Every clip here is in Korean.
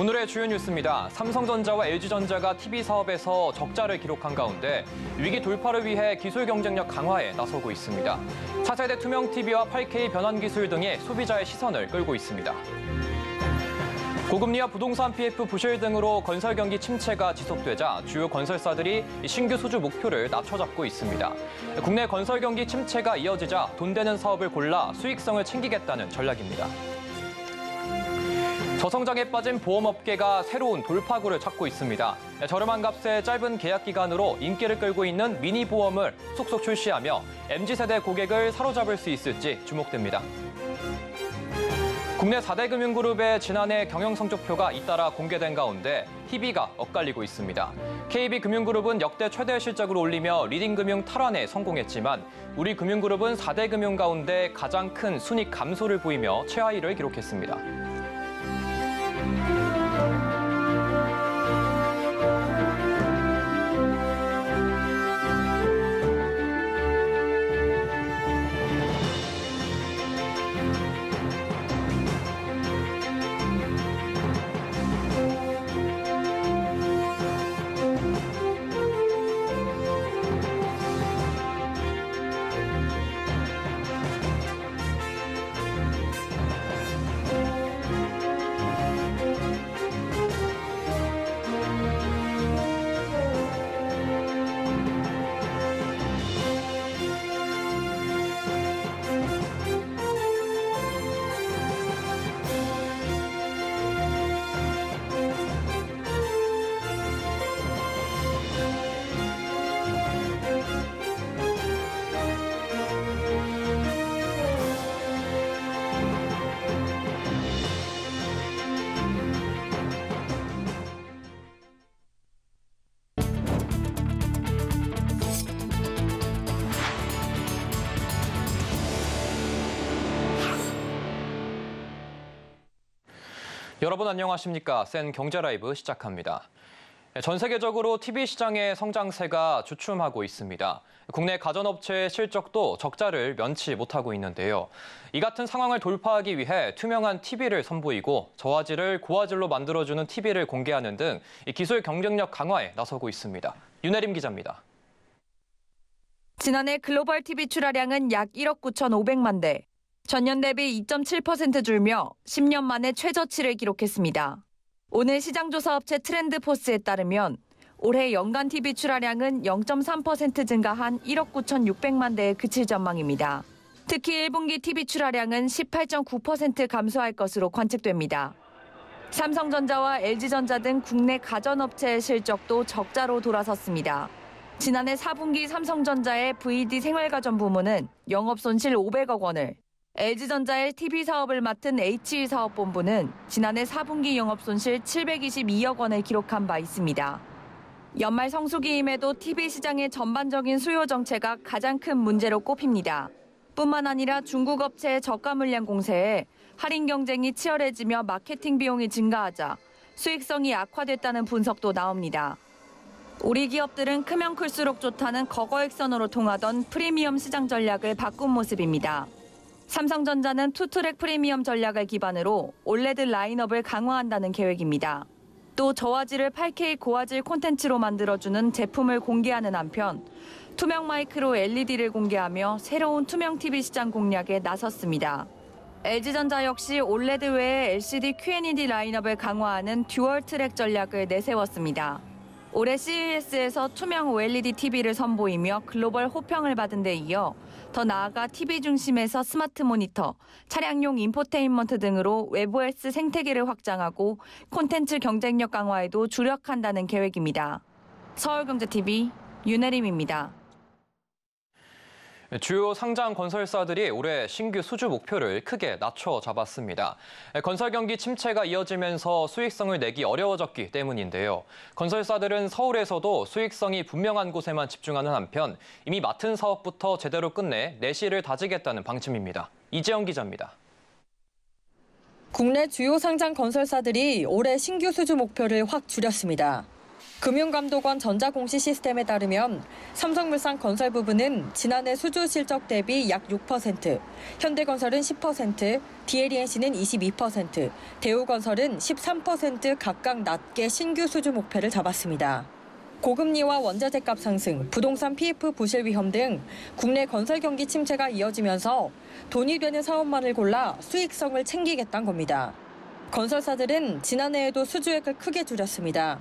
오늘의 주요 뉴스입니다. 삼성전자와 LG전자가 TV 사업에서 적자를 기록한 가운데 위기 돌파를 위해 기술 경쟁력 강화에 나서고 있습니다. 차세대 투명 TV와 8K 변환 기술 등의 소비자의 시선을 끌고 있습니다. 고금리와 부동산 PF 부실 등으로 건설 경기 침체가 지속되자 주요 건설사들이 신규 수주 목표를 낮춰잡고 있습니다. 국내 건설 경기 침체가 이어지자 돈 되는 사업을 골라 수익성을 챙기겠다는 전략입니다. 저성장에 빠진 보험업계가 새로운 돌파구를 찾고 있습니다. 저렴한 값에 짧은 계약 기간으로 인기를 끌고 있는 미니보험을 속속 출시하며 MZ세대 고객을 사로잡을 수 있을지 주목됩니다. 국내 4대 금융그룹의 지난해 경영성적표가 잇따라 공개된 가운데 희비가 엇갈리고 있습니다. KB금융그룹은 역대 최대 실적을 올리며 리딩금융 탈환에 성공했지만 우리금융그룹은 4대 금융 가운데 가장 큰 순이익 감소를 보이며 최하위를 기록했습니다. 여러분 안녕하십니까? 센 경제라이브 시작합니다. 전 세계적으로 TV 시장의 성장세가 주춤하고 있습니다. 국내 가전업체의 실적도 적자를 면치 못하고 있는데요. 이 같은 상황을 돌파하기 위해 투명한 TV를 선보이고 저화질을 고화질로 만들어주는 TV를 공개하는 등 기술 경쟁력 강화에 나서고 있습니다. 윤혜림 기자입니다. 지난해 글로벌 TV 출하량은 약 1억 9,500만 대. 전년 대비 2.7% 줄며 10년 만에 최저치를 기록했습니다. 오늘 시장조사업체 트렌드포스에 따르면 올해 연간 TV 출하량은 0.3% 증가한 1억 9,600만 대에 그칠 전망입니다. 특히 1분기 TV 출하량은 18.9% 감소할 것으로 관측됩니다. 삼성전자와 LG전자 등 국내 가전업체의 실적도 적자로 돌아섰습니다. 지난해 4분기 삼성전자의 VD 생활가전 부문은 영업손실 500억 원을, LG전자의 TV 사업을 맡은 HE사업본부는 지난해 4분기 영업손실 722억 원을 기록한 바 있습니다. 연말 성수기임에도 TV 시장의 전반적인 수요 정체가 가장 큰 문제로 꼽힙니다. 뿐만 아니라 중국 업체의 저가 물량 공세에 할인 경쟁이 치열해지며 마케팅 비용이 증가하자 수익성이 악화됐다는 분석도 나옵니다. 우리 기업들은 크면 클수록 좋다는 거거익선으로 통하던 프리미엄 시장 전략을 바꾼 모습입니다. 삼성전자는 투트랙 프리미엄 전략을 기반으로 올레드 라인업을 강화한다는 계획입니다. 또 저화질을 8K 고화질 콘텐츠로 만들어주는 제품을 공개하는 한편 투명 마이크로 LED를 공개하며 새로운 투명 TV 시장 공략에 나섰습니다. LG전자 역시 올레드 외에 LCD QNED 라인업을 강화하는 듀얼 트랙 전략을 내세웠습니다. 올해 CES에서 투명 OLED TV를 선보이며 글로벌 호평을 받은 데 이어 더 나아가 TV 중심에서 스마트 모니터, 차량용 인포테인먼트 등으로 외부 OS 생태계를 확장하고 콘텐츠 경쟁력 강화에도 주력한다는 계획입니다. 서울경제TV 윤혜림입니다. 주요 상장 건설사들이 올해 신규 수주 목표를 크게 낮춰 잡았습니다. 건설 경기 침체가 이어지면서 수익성을 내기 어려워졌기 때문인데요. 건설사들은 서울에서도 수익성이 분명한 곳에만 집중하는 한편 이미 맡은 사업부터 제대로 끝내 내실을 다지겠다는 방침입니다. 이재영 기자입니다. 국내 주요 상장 건설사들이 올해 신규 수주 목표를 확 줄였습니다. 금융감독원 전자공시 시스템에 따르면 삼성물산 건설 부분은 지난해 수주 실적 대비 약 6%, 현대건설은 10%, DLENC는 22%, 대우건설은 13% 각각 낮게 신규 수주 목표를 잡았습니다. 고금리와 원자재값 상승, 부동산 PF 부실 위험 등 국내 건설 경기 침체가 이어지면서 돈이 되는 사업만을 골라 수익성을 챙기겠다는 겁니다. 건설사들은 지난해에도 수주액을 크게 줄였습니다.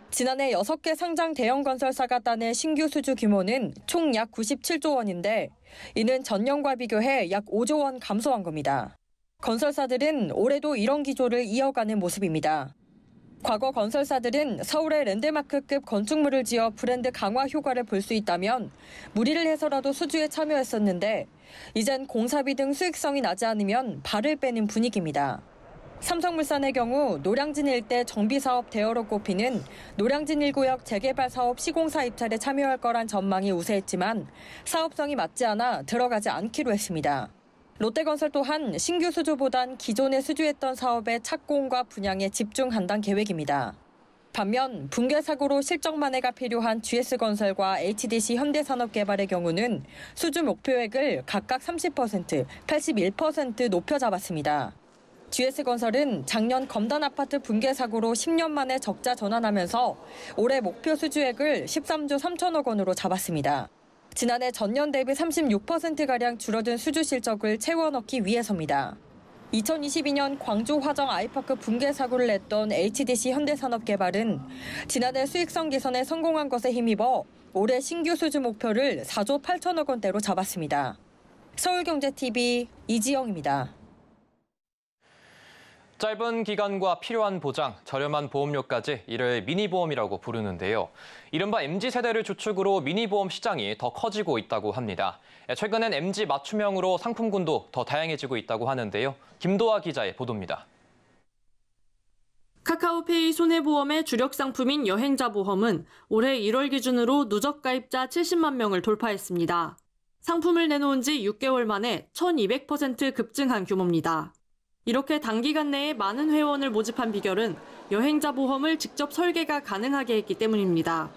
지난해 6개 상장 대형 건설사가 따낸 신규 수주 규모는 총 약 97조 원인데 이는 전년과 비교해 약 5조 원 감소한 겁니다. 건설사들은 올해도 이런 기조를 이어가는 모습입니다. 과거 건설사들은 서울에 랜드마크급 건축물을 지어 브랜드 강화 효과를 볼 수 있다면 무리를 해서라도 수주에 참여했었는데 이젠 공사비 등 수익성이 나지 않으면 발을 빼는 분위기입니다. 삼성물산의 경우 노량진 일대 정비사업 대여로 꼽히는 노량진 1구역 재개발 사업 시공사 입찰에 참여할 거란 전망이 우세했지만 사업성이 맞지 않아 들어가지 않기로 했습니다. 롯데건설 또한 신규 수주보단 기존에 수주했던 사업의 착공과 분양에 집중한다는 계획입니다. 반면 붕괴 사고로 실적 만회가 필요한 GS건설과 HDC 현대산업개발의 경우는 수주 목표액을 각각 30%, 81% 높여 잡았습니다. GS건설은 작년 검단 아파트 붕괴 사고로 10년 만에 적자 전환하면서 올해 목표 수주액을 13조 3천억 원으로 잡았습니다. 지난해 전년 대비 36%가량 줄어든 수주 실적을 채워넣기 위해서입니다. 2022년 광주 화정 아이파크 붕괴 사고를 냈던 HDC 현대산업개발은 지난해 수익성 개선에 성공한 것에 힘입어 올해 신규 수주 목표를 4조 8천억 원대로 잡았습니다. 서울경제TV 이지영입니다. 짧은 기간과 필요한 보장, 저렴한 보험료까지 이를 미니보험이라고 부르는데요. 이른바 MZ세대를 주축으로 미니보험 시장이 더 커지고 있다고 합니다. 최근엔 MZ 맞춤형으로 상품군도 더 다양해지고 있다고 하는데요. 김도아 기자의 보도입니다. 카카오페이 손해보험의 주력 상품인 여행자 보험은 올해 1월 기준으로 누적 가입자 70만 명을 돌파했습니다. 상품을 내놓은 지 6개월 만에 1200% 급증한 규모입니다. 이렇게 단기간 내에 많은 회원을 모집한 비결은 여행자 보험을 직접 설계가 가능하게 했기 때문입니다.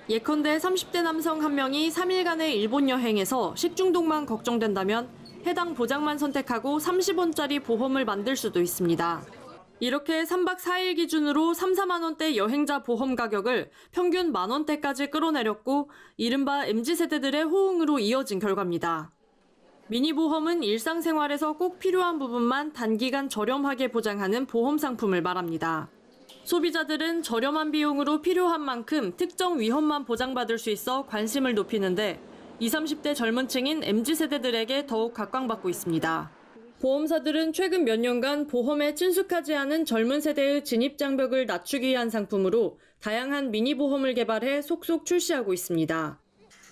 예컨대 30대 남성 한 명이 3일간의 일본 여행에서 식중독만 걱정된다면 해당 보장만 선택하고 30원짜리 보험을 만들 수도 있습니다. 이렇게 3박 4일 기준으로 3, 4만 원대 여행자 보험 가격을 평균 만 원대까지 끌어내렸고 이른바 MZ세대들의 호응으로 이어진 결과입니다. 미니보험은 일상생활에서 꼭 필요한 부분만 단기간 저렴하게 보장하는 보험 상품을 말합니다. 소비자들은 저렴한 비용으로 필요한 만큼 특정 위험만 보장받을 수 있어 관심을 높이는데 20, 30대 젊은 층인 MZ세대들에게 더욱 각광받고 있습니다. 보험사들은 최근 몇 년간 보험에 친숙하지 않은 젊은 세대의 진입 장벽을 낮추기 위한 상품으로 다양한 미니보험을 개발해 속속 출시하고 있습니다.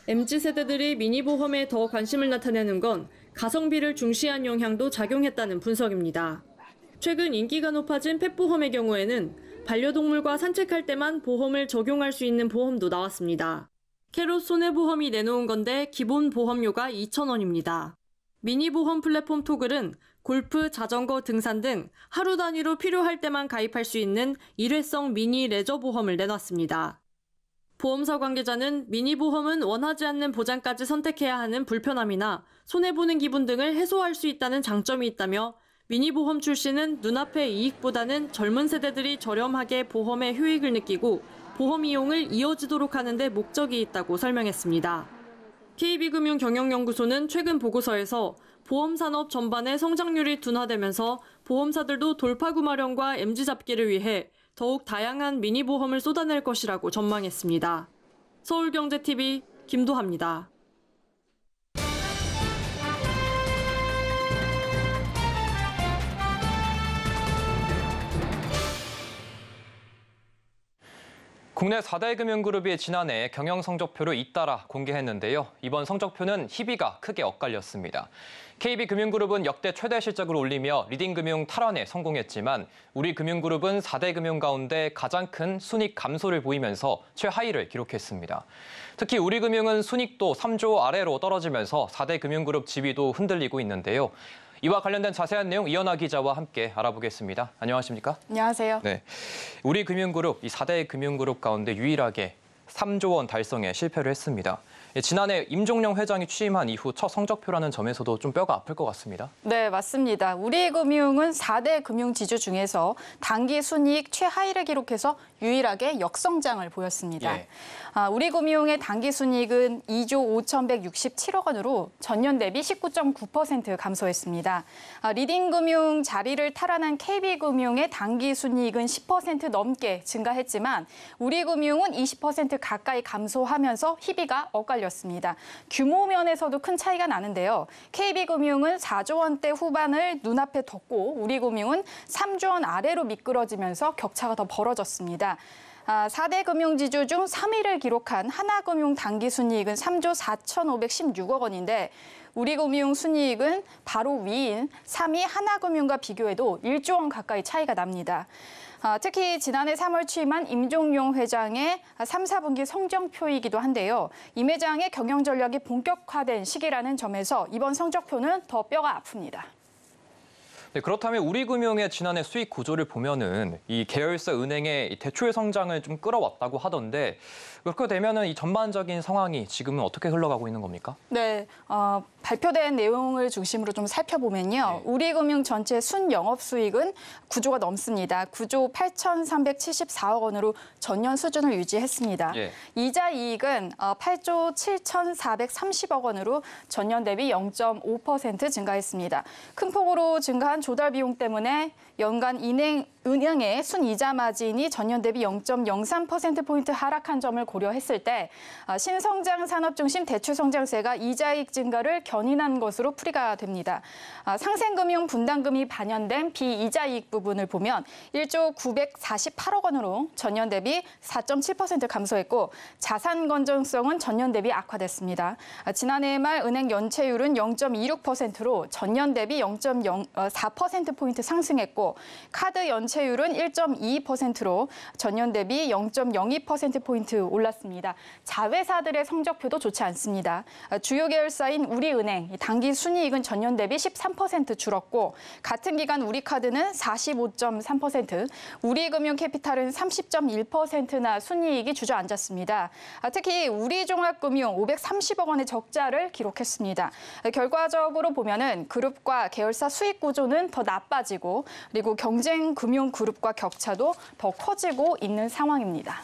MZ세대들이 미니보험에 더 관심을 나타내는 건 가성비를 중시한 영향도 작용했다는 분석입니다. 최근 인기가 높아진 펫보험의 경우에는 반려동물과 산책할 때만 보험을 적용할 수 있는 보험도 나왔습니다. 캐롯 손해보험이 내놓은 건데 기본 보험료가 2,000원입니다. 미니보험 플랫폼 토글은 골프, 자전거, 등산 등 하루 단위로 필요할 때만 가입할 수 있는 일회성 미니 레저 보험을 내놨습니다. 보험사 관계자는 미니보험은 원하지 않는 보장까지 선택해야 하는 불편함이나 손해보는 기분 등을 해소할 수 있다는 장점이 있다며 미니보험 출시는 눈앞의 이익보다는 젊은 세대들이 저렴하게 보험의 효익을 느끼고 보험 이용을 이어지도록 하는 데 목적이 있다고 설명했습니다. KB금융경영연구소는 최근 보고서에서 보험산업 전반의 성장률이 둔화되면서 보험사들도 돌파구 마련과 MZ 잡기를 위해 더욱 다양한 미니보험을 쏟아낼 것이라고 전망했습니다. 서울경제TV 김도하입니다. 국내 4대 금융그룹이 지난해 경영 성적표를 잇따라 공개했는데요. 이번 성적표는 희비가 크게 엇갈렸습니다. KB금융그룹은 역대 최대 실적을 올리며 리딩금융 탈환에 성공했지만 우리금융그룹은 4대 금융 가운데 가장 큰 순이익 감소를 보이면서 최하위를 기록했습니다. 특히 우리금융은 순이익도 3조 아래로 떨어지면서 4대 금융그룹 지위도 흔들리고 있는데요. 이와 관련된 자세한 내용 이현아 기자와 함께 알아보겠습니다. 안녕하십니까? 안녕하세요. 네, 우리금융그룹, 이 4대 금융그룹 가운데 유일하게 3조 원 달성에 실패를 했습니다. 지난해 임종영 회장이 취임한 이후 첫 성적표라는 점에서도 좀 뼈가 아플 것 같습니다. 네, 맞습니다. 우리금융은 4대 금융지주 중에서 단기 순이익 최하위를 기록해서 유일하게 역성장을 보였습니다. 예. 우리금융의 단기 순이익은 2조 5,167억 원으로 전년 대비 19.9% 감소했습니다. 리딩금융 자리를 탈환한 KB금융의 단기 순이익은 10% 넘게 증가했지만 우리금융은 20% 가까이 감소하면서 희비가 엇갈렸습니다. 규모 면에서도 큰 차이가 나는데요. KB금융은 4조 원대 후반을 눈앞에 뒀고 우리금융은 3조 원 아래로 미끄러지면서 격차가 더 벌어졌습니다. 4대 금융지주 중 3위를 기록한 하나금융 단기순이익은 3조 4,516억 원인데 우리금융 순이익은 바로 위인 3위 하나금융과 비교해도 1조 원 가까이 차이가 납니다. 특히 지난해 3월 취임한 임종용 회장의 3, 4분기 성적표이기도 한데요. 임 회장의 경영 전략이 본격화된 시기라는 점에서 이번 성적표는 더 뼈가 아픕니다. 네, 그렇다면 우리금융의 지난해 수익 구조를 보면은 이 계열사 은행의 대출 성장을 좀 끌어왔다고 하던데 그렇게 되면은 이 전반적인 상황이 지금은 어떻게 흘러가고 있는 겁니까? 네, 발표된 내용을 중심으로 좀 살펴보면요. 우리금융 전체 순영업수익은 9조가 넘습니다. 9조 8,374억 원으로 전년 수준을 유지했습니다. 예. 이자 이익은 8조 7,430억 원으로 전년 대비 0.5% 증가했습니다. 큰 폭으로 증가한 조달 비용 때문에 연간 은행의 순이자 마진이 전년 대비 0.03%포인트 하락한 점을 고려했을 때 신성장 산업 중심 대출 성장세가 이자이익 증가를 견인한 것으로 풀이가 됩니다. 상생금융 분담금이 반영된 비이자이익 부분을 보면 1조 948억 원으로 전년 대비 4.7% 감소했고 자산 건전성은 전년 대비 악화됐습니다. 지난해 말 은행 연체율은 0.26%로 전년 대비 0.04%포인트 상승했고 카드 연체율은 1.22%로 전년 대비 0.02%포인트 올랐습니다. 자회사들의 성적표도 좋지 않습니다. 주요 계열사인 우리은행 단기 순이익은 전년 대비 13% 줄었고 같은 기간 우리카드는 45.3%, 우리금융캐피탈은 30.1%나 순이익이 주저앉았습니다. 특히 우리종합금융 530억 원의 적자를 기록했습니다. 결과적으로 보면은 그룹과 계열사 수익 구조는 더 나빠지고 그리고 경쟁 금융 그룹과 격차도 더 커지고 있는 상황입니다.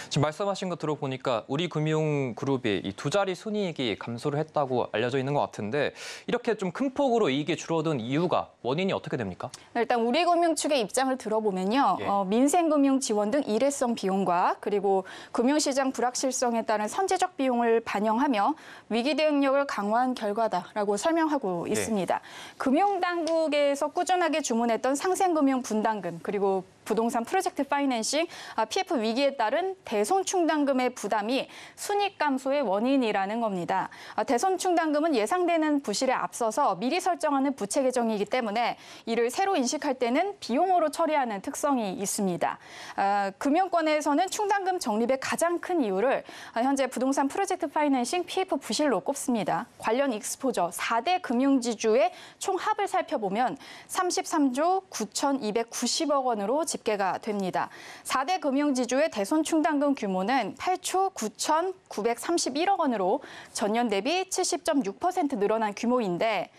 지금 말씀하신 거 들어보니까 우리금융그룹이 이 두 자리 순이익이 감소를 했다고 알려져 있는 것 같은데 이렇게 좀 큰 폭으로 이익이 줄어든 이유가 원인이 어떻게 됩니까? 일단 우리금융 측의 입장을 들어보면요. 예. 민생금융 지원 등 일회성 비용과 그리고 금융시장 불확실성에 따른 선제적 비용을 반영하며 위기 대응력을 강화한 결과다라고 설명하고 있습니다. 금융당국에서 꾸준하게 주문했던 상생금융 분담금 그리고 부동산 프로젝트 파이낸싱, PF 위기에 따른 대손 충당금의 부담이 순이익 감소의 원인이라는 겁니다. 대손 충당금은 예상되는 부실에 앞서서 미리 설정하는 부채 계정이기 때문에 이를 새로 인식할 때는 비용으로 처리하는 특성이 있습니다. 금융권에서는 충당금 적립의 가장 큰 이유를 현재 부동산 프로젝트 파이낸싱 PF 부실로 꼽습니다. 관련 익스포저 4대 금융지주의 총합을 살펴보면 33조 9,290억 원으로 집계가 됩니다. 4대 금융지주의 대손 충당금 규모는 8조 9,931억 원으로 전년 대비 70.6% 늘어난 규모인데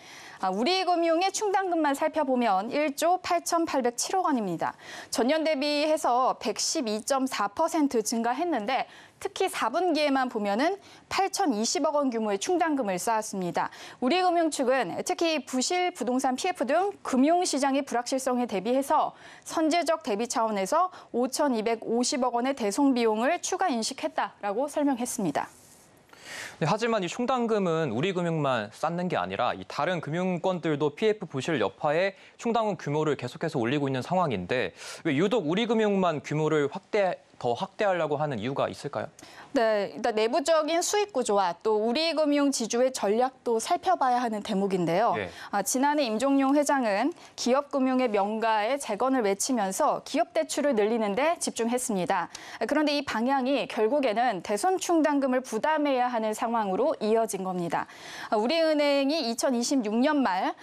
우리금융의 충당금만 살펴보면 1조 8,807억 원입니다. 전년 대비해서 112.4% 증가했는데 특히 4분기에만 보면은 8,020억 원 규모의 충당금을 쌓았습니다. 우리금융 측은 특히 부실 부동산 PF 등 금융시장의 불확실성에 대비해서 선제적 대비 차원에서 5,250억 원의 대손 비용을 추가 인식했다라고 설명했습니다. 네, 하지만 이 충당금은 우리금융만 쌓는 게 아니라 이 다른 금융권들도 PF 부실 여파에 충당금 규모를 계속해서 올리고 있는 상황인데 왜 유독 우리금융만 규모를 더 확대하려고 하는 이유가 있을까요? 네, 일단 내부적인 수익 구조와 또 우리금융 지주의 전략도 살펴봐야 하는 대목인데요. 네. 지난해 임종용 회장은 기업금융의 명가의 재건을 외치면서 기업 대출을 늘리는 데 집중했습니다. 그런데 이 방향이 결국에는 대손 충당금을 부담해야 하는 상황으로 이어진 겁니다. 우리은행이 2026년 말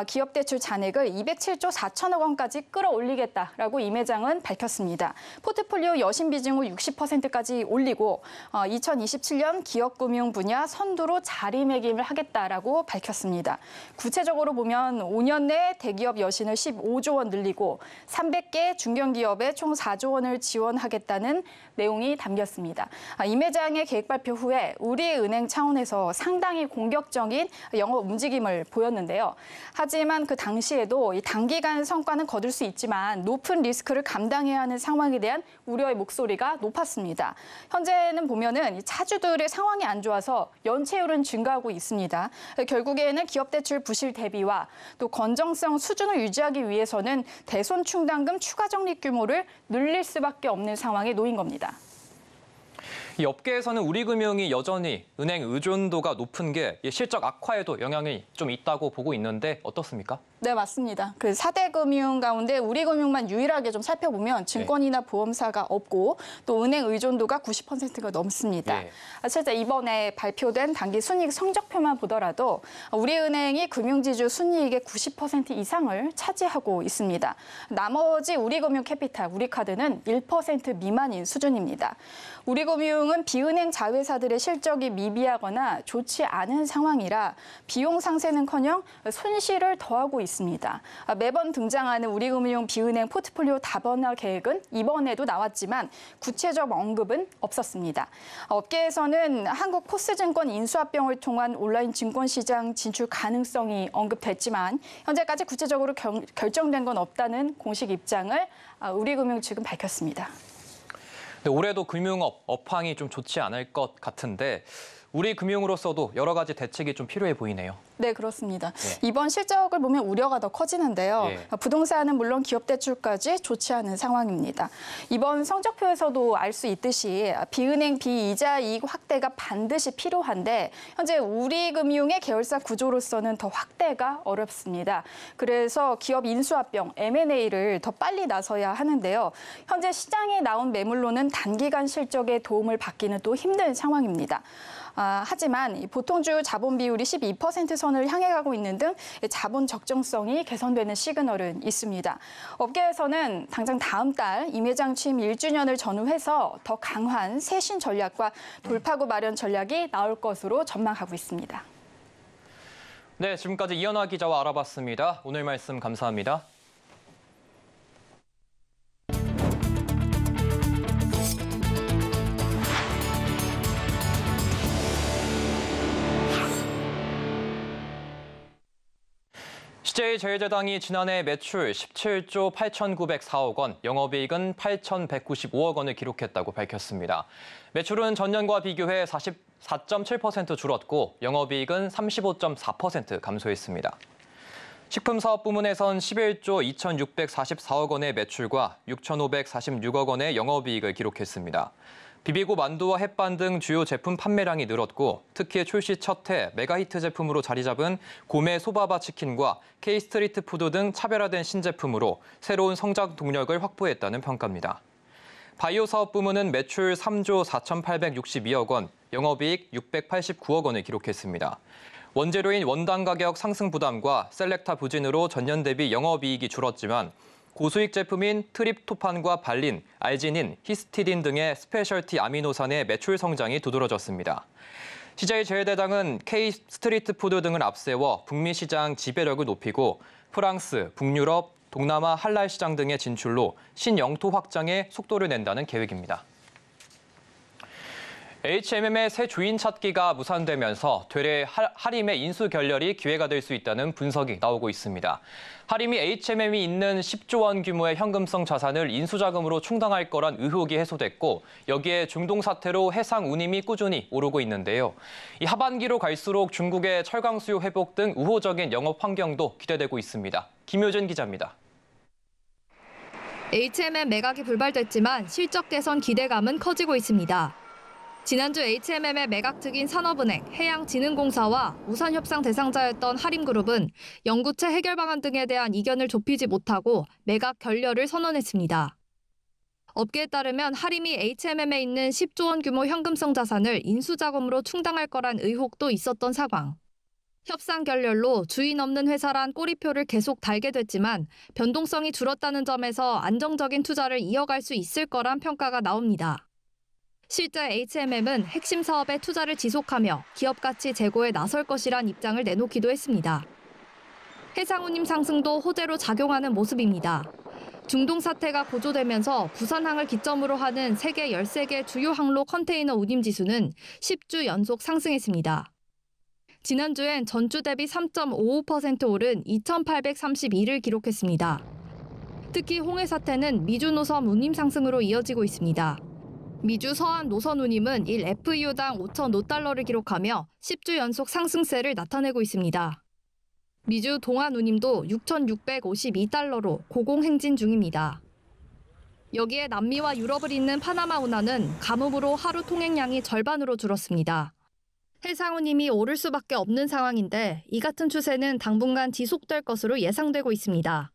기업 대출 잔액을 207조 4천억 원까지 끌어올리겠다라고 임 회장은 밝혔습니다. 포트폴리오 여신 비중을 60%까지 올리고 2027년 기업금융 분야 선두로 자리매김을 하겠다라고 밝혔습니다. 구체적으로 보면 5년 내 대기업 여신을 15조 원 늘리고 300개 중견기업에 총 4조 원을 지원하겠다는 내용이 담겼습니다. 임 회장의 계획 발표 후에 우리은행 차원에서 상당히 공격적인 영업 움직임을 보였는데요. 하지만 그 당시에도 이 단기간 성과는 거둘 수 있지만 높은 리스크를 감당해야 하는 상황에 대한 우려의 목소리가 높았습니다. 현재는 보면은 차주들의 상황이 안 좋아서 연체율은 증가하고 있습니다. 결국에는 기업 대출 부실 대비와 또 건정성 수준을 유지하기 위해서는 대손 충당금 추가 적립 규모를 늘릴 수밖에 없는 상황에 놓인 겁니다. 이 업계에서는 우리금융이 여전히 은행 의존도가 높은 게 실적 악화에도 영향이 좀 있다고 보고 있는데 어떻습니까? 네, 맞습니다. 그 4대 금융 가운데 우리금융만 유일하게 좀 살펴보면 증권이나 보험사가 없고 또 은행 의존도가 90%가 넘습니다. 네. 실제 이번에 발표된 단기 순이익 성적표만 보더라도 우리은행이 금융지주 순이익의 90% 이상을 차지하고 있습니다. 나머지 우리금융 캐피탈, 우리카드는 1% 미만인 수준입니다. 우리금융은 비은행 자회사들의 실적이 미비하거나 좋지 않은 상황이라 비용 상쇄는커녕 손실을 더하고 있습니다. 매번 등장하는 우리금융 비은행 포트폴리오 다변화 계획은 이번에도 나왔지만 구체적 언급은 없었습니다. 업계에서는 한국 포스증권 인수합병을 통한 온라인 증권시장 진출 가능성이 언급됐지만 현재까지 구체적으로 결정된 건 없다는 공식 입장을 우리금융 측은 밝혔습니다. 네, 올해도 금융업 업황이 좀 좋지 않을 것 같은데 우리 금융으로서도 여러 가지 대책이 좀 필요해 보이네요. 네, 그렇습니다. 네. 이번 실적을 보면 우려가 더 커지는데요. 예. 부동산은 물론 기업 대출까지 좋지 않은 상황입니다. 이번 성적표에서도 알 수 있듯이 비은행 비이자 이익 확대가 반드시 필요한데 현재 우리금융의 계열사 구조로서는 더 확대가 어렵습니다. 그래서 기업 인수합병, M&A를 더 빨리 나서야 하는데요. 현재 시장에 나온 매물로는 단기간 실적에 도움을 받기는 또 힘든 상황입니다. 하지만 보통주 자본 비율이 12% 선을 향해 가고 있는 등 자본 적정성이 개선되는 시그널은 있습니다. 업계에서는 당장 다음 달 임 회장 취임 1주년을 전후해서 더 강한 쇄신 전략과 돌파구 마련 전략이 나올 것으로 전망하고 있습니다. 네, 지금까지 이현아 기자와 알아봤습니다. 오늘 말씀 감사합니다. CJ제일제당이 지난해 매출 17조 8,904억 원, 영업이익은 8,195억 원을 기록했다고 밝혔습니다. 매출은 전년과 비교해 44.7% 줄었고 영업이익은 35.4% 감소했습니다. 식품사업 부문에선 11조 2,644억 원의 매출과 6,546억 원의 영업이익을 기록했습니다. 비비고 만두와 햇반 등 주요 제품 판매량이 늘었고 특히 출시 첫 해 메가히트 제품으로 자리 잡은 고메 소바바 치킨과 K스트리트 푸드 등 차별화된 신제품으로 새로운 성장 동력을 확보했다는 평가입니다. 바이오 사업 부문은 매출 3조 4,862억 원, 영업이익 689억 원을 기록했습니다. 원재료인 원당 가격 상승 부담과 셀렉타 부진으로 전년 대비 영업이익이 줄었지만 고수익 제품인 트립토판과 발린, 알지닌, 히스티딘 등의 스페셜티 아미노산의 매출 성장이 두드러졌습니다. CJ제일제당은 K스트리트 푸드 등을 앞세워 북미 시장 지배력을 높이고 프랑스, 북유럽, 동남아 할랄 시장 등의 진출로 신영토 확장에 속도를 낸다는 계획입니다. HMM의 새 주인 찾기가 무산되면서 되레 하림의 인수 결렬이 기회가 될 수 있다는 분석이 나오고 있습니다. 하림이 HMM이 있는 10조 원 규모의 현금성 자산을 인수자금으로 충당할 거란 의혹이 해소됐고 여기에 중동 사태로 해상 운임이 꾸준히 오르고 있는데요. 이 하반기로 갈수록 중국의 철강 수요 회복 등 우호적인 영업 환경도 기대되고 있습니다. 김효진 기자입니다. HMM 매각이 불발됐지만 실적 개선 기대감은 커지고 있습니다. 지난주 HMM의 매각 특인 산업은행, 해양진흥공사와 우선 협상 대상자였던 하림그룹은 영구채 해결 방안 등에 대한 이견을 좁히지 못하고 매각 결렬을 선언했습니다. 업계에 따르면 하림이 HMM에 있는 10조 원 규모 현금성 자산을 인수자금으로 충당할 거란 의혹도 있었던 상황. 협상 결렬로 주인 없는 회사란 꼬리표를 계속 달게 됐지만 변동성이 줄었다는 점에서 안정적인 투자를 이어갈 수 있을 거란 평가가 나옵니다. 실제 HMM은 핵심 사업에 투자를 지속하며 기업 가치 제고에 나설 것이란 입장을 내놓기도 했습니다. 해상운임 상승도 호재로 작용하는 모습입니다. 중동 사태가 고조되면서 부산항을 기점으로 하는 세계 13개 주요 항로 컨테이너 운임 지수는 10주 연속 상승했습니다. 지난주엔 전주 대비 3.55% 오른 2,832를 기록했습니다. 특히 홍해 사태는 미주 노선 운임 상승으로 이어지고 있습니다. 미주 서안 노선 운임은 1FEU당 5,005달러를 기록하며 10주 연속 상승세를 나타내고 있습니다. 미주 동안 운임도 6,652달러로 고공행진 중입니다. 여기에 남미와 유럽을 잇는 파나마 운하는 가뭄으로 하루 통행량이 절반으로 줄었습니다. 해상 운임이 오를 수밖에 없는 상황인데 이 같은 추세는 당분간 지속될 것으로 예상되고 있습니다.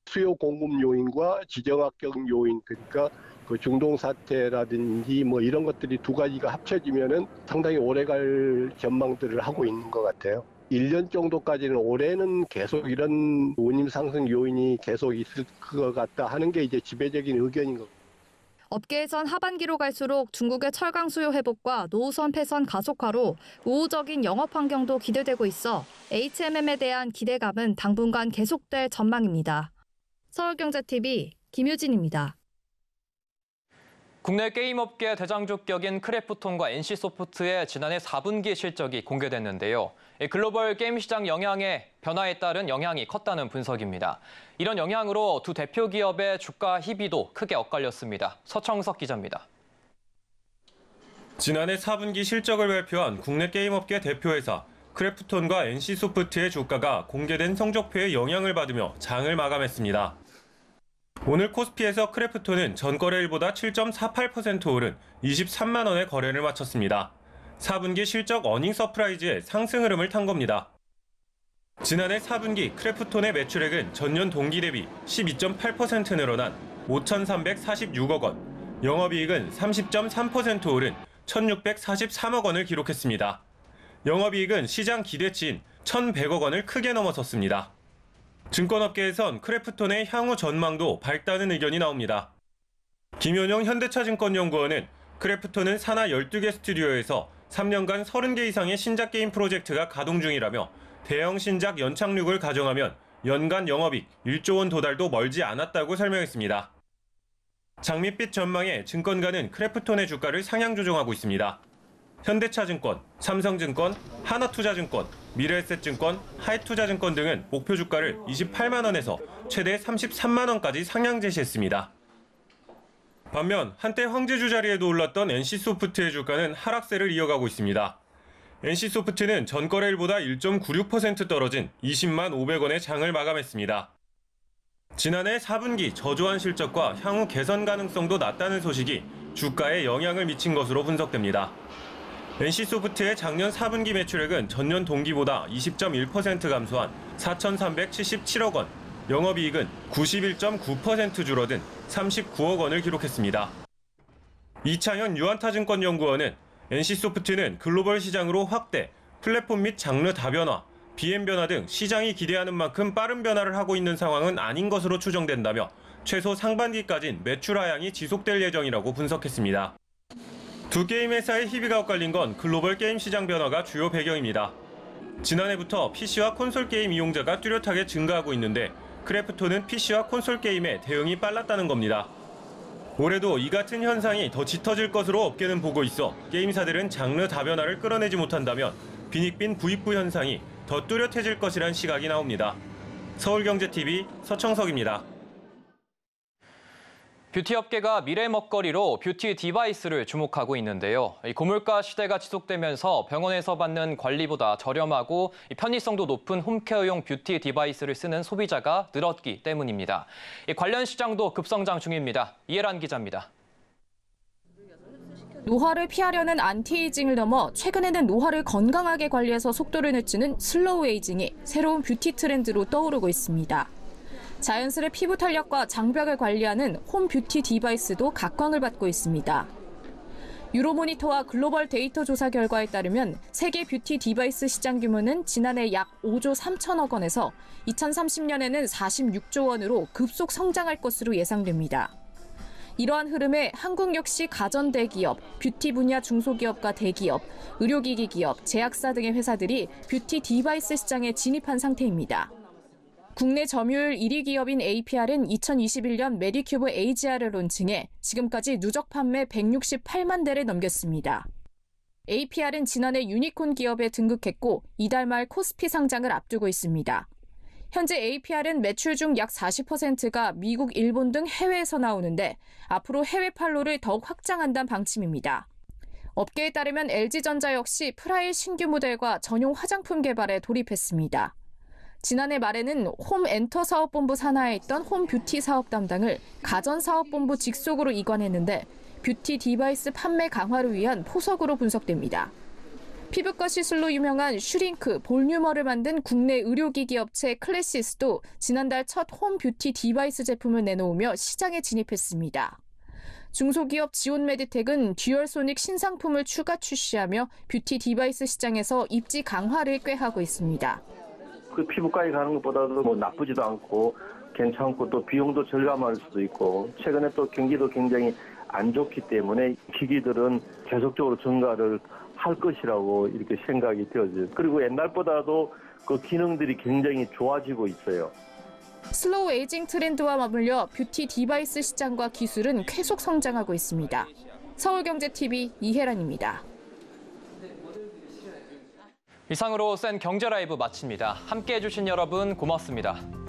수요 공급 요인과 지정학적 요인, 그러니까 그 중동 사태라든지 뭐 이런 것들이 두 가지가 합쳐지면은 상당히 오래갈 전망들을 하고 있는 것 같아요. 1년 정도까지는 올해는 계속 이런 운임 상승 요인이 계속 있을 것 같다 하는 게 이제 지배적인 의견인 것 같아요. 업계에선 하반기로 갈수록 중국의 철강 수요 회복과 노후선 폐선 가속화로 우호적인 영업 환경도 기대되고 있어 HMM에 대한 기대감은 당분간 계속될 전망입니다. 서울경제TV 김유진입니다. 국내 게임업계 대장주 격인 크래프톤과 NC소프트의 지난해 4분기 실적이 공개됐는데요. 글로벌 게임 시장 변화에 따른 영향이 컸다는 분석입니다. 이런 영향으로 두 대표 기업의 주가 희비도 크게 엇갈렸습니다. 서청석 기자입니다. 지난해 4분기 실적을 발표한 국내 게임업계 대표회사 크래프톤과 NC소프트의 주가가 공개된 성적표에 영향을 받으며 장을 마감했습니다. 오늘 코스피에서 크래프톤은 전거래일보다 7.48% 오른 23만 원의 거래를 마쳤습니다. 4분기 실적 어닝 서프라이즈의 상승 흐름을 탄 겁니다. 지난해 4분기 크래프톤의 매출액은 전년 동기 대비 12.8% 늘어난 5,346억 원, 영업이익은 30.3% 오른 1,643억 원을 기록했습니다. 영업이익은 시장 기대치인 1,100억 원을 크게 넘어섰습니다. 증권업계에선 크래프톤의 향후 전망도 밝다는 의견이 나옵니다. 김현용 현대차증권연구원은 크래프톤은 산하 12개 스튜디오에서 3년간 30개 이상의 신작 게임 프로젝트가 가동 중이라며 대형 신작 연착륙을 가정하면 연간 영업이익 1조 원 도달도 멀지 않았다고 설명했습니다. 장밋빛 전망에 증권가는 크래프톤의 주가를 상향 조정하고 있습니다. 현대차증권, 삼성증권, 하나투자증권, 미래에셋증권, 하이투자증권 등은 목표 주가를 28만 원에서 최대 33만 원까지 상향 제시했습니다. 반면 한때 황제주 자리에도 올랐던 NC소프트의 주가는 하락세를 이어가고 있습니다. NC소프트는 전거래일보다 1.96% 떨어진 20만 500원의 장을 마감했습니다. 지난해 4분기 저조한 실적과 향후 개선 가능성도 낮다는 소식이 주가에 영향을 미친 것으로 분석됩니다. NC소프트의 작년 4분기 매출액은 전년 동기보다 20.1% 감소한 4,377억 원, 영업이익은 91.9% 줄어든 39억 원을 기록했습니다. 이창현 유한타증권연구원은 NC소프트는 글로벌 시장으로 확대, 플랫폼 및 장르 다변화, BM 변화 등 시장이 기대하는 만큼 빠른 변화를 하고 있는 상황은 아닌 것으로 추정된다며 최소 상반기까진 매출 하향이 지속될 예정이라고 분석했습니다. 두 게임 회사의 희비가 엇갈린 건 글로벌 게임 시장 변화가 주요 배경입니다. 지난해부터 PC와 콘솔 게임 이용자가 뚜렷하게 증가하고 있는데 크래프톤은 PC와 콘솔 게임에 대응이 빨랐다는 겁니다. 올해도 이 같은 현상이 더 짙어질 것으로 업계는 보고 있어 게임사들은 장르 다변화를 끌어내지 못한다면 빈익빈 부익부 현상이 더 뚜렷해질 것이란 시각이 나옵니다. 서울경제TV 서청석입니다. 뷰티 업계가 미래 먹거리로 뷰티 디바이스를 주목하고 있는데요. 이 고물가 시대가 지속되면서 병원에서 받는 관리보다 저렴하고 편의성도 높은 홈케어용 뷰티 디바이스를 쓰는 소비자가 늘었기 때문입니다. 이 관련 시장도 급성장 중입니다. 이해란 기자입니다. 노화를 피하려는 안티에이징을 넘어 최근에는 노화를 건강하게 관리해서 속도를 늦추는 슬로우 에이징이 새로운 뷰티 트렌드로 떠오르고 있습니다. 자연스레 피부 탄력과 장벽을 관리하는 홈 뷰티 디바이스도 각광을 받고 있습니다. 유로모니터와 글로벌 데이터 조사 결과에 따르면 세계 뷰티 디바이스 시장 규모는 지난해 약 5조 3천억 원에서 2030년에는 46조 원으로 급속 성장할 것으로 예상됩니다. 이러한 흐름에 한국 역시 가전 대기업, 뷰티 분야 중소기업과 대기업, 의료기기 기업, 제약사 등의 회사들이 뷰티 디바이스 시장에 진입한 상태입니다. 국내 점유율 1위 기업인 APR은 2021년 메디큐브 AGR을 론칭해 지금까지 누적 판매 168만 대를 넘겼습니다. APR은 지난해 유니콘 기업에 등극했고 이달 말 코스피 상장을 앞두고 있습니다. 현재 APR은 매출 중 약 40%가 미국, 일본 등 해외에서 나오는데 앞으로 해외 판로를 더욱 확장한다는 방침입니다. 업계에 따르면 LG전자 역시 프라일 신규 모델과 전용 화장품 개발에 돌입했습니다. 지난해 말에는 홈 엔터 사업본부 산하에 있던 홈 뷰티 사업 담당을 가전 사업본부 직속으로 이관했는데 뷰티 디바이스 판매 강화를 위한 포석으로 분석됩니다. 피부과 시술로 유명한 슈링크, 볼뉴머를 만든 국내 의료기기 업체 클래시스도 지난달 첫 홈 뷰티 디바이스 제품을 내놓으며 시장에 진입했습니다. 중소기업 지온 메디텍은 듀얼소닉 신상품을 추가 출시하며 뷰티 디바이스 시장에서 입지 강화를 꾀하고 있습니다. 그 피부과에 가는 것보다도 뭐 나쁘지도 않고 괜찮고 또 비용도 절감할 수도 있고 최근에 또 경기도 굉장히 안 좋기 때문에 기기들은 계속적으로 증가를 할 것이라고 이렇게 생각이 되어져요. 그리고 옛날보다도 그 기능들이 굉장히 좋아지고 있어요. 슬로우 에이징 트렌드와 맞물려 뷰티 디바이스 시장과 기술은 계속 성장하고 있습니다. 서울경제TV 이혜란입니다. 이상으로 센 경제 라이브 마칩니다. 함께해 주신 여러분 고맙습니다.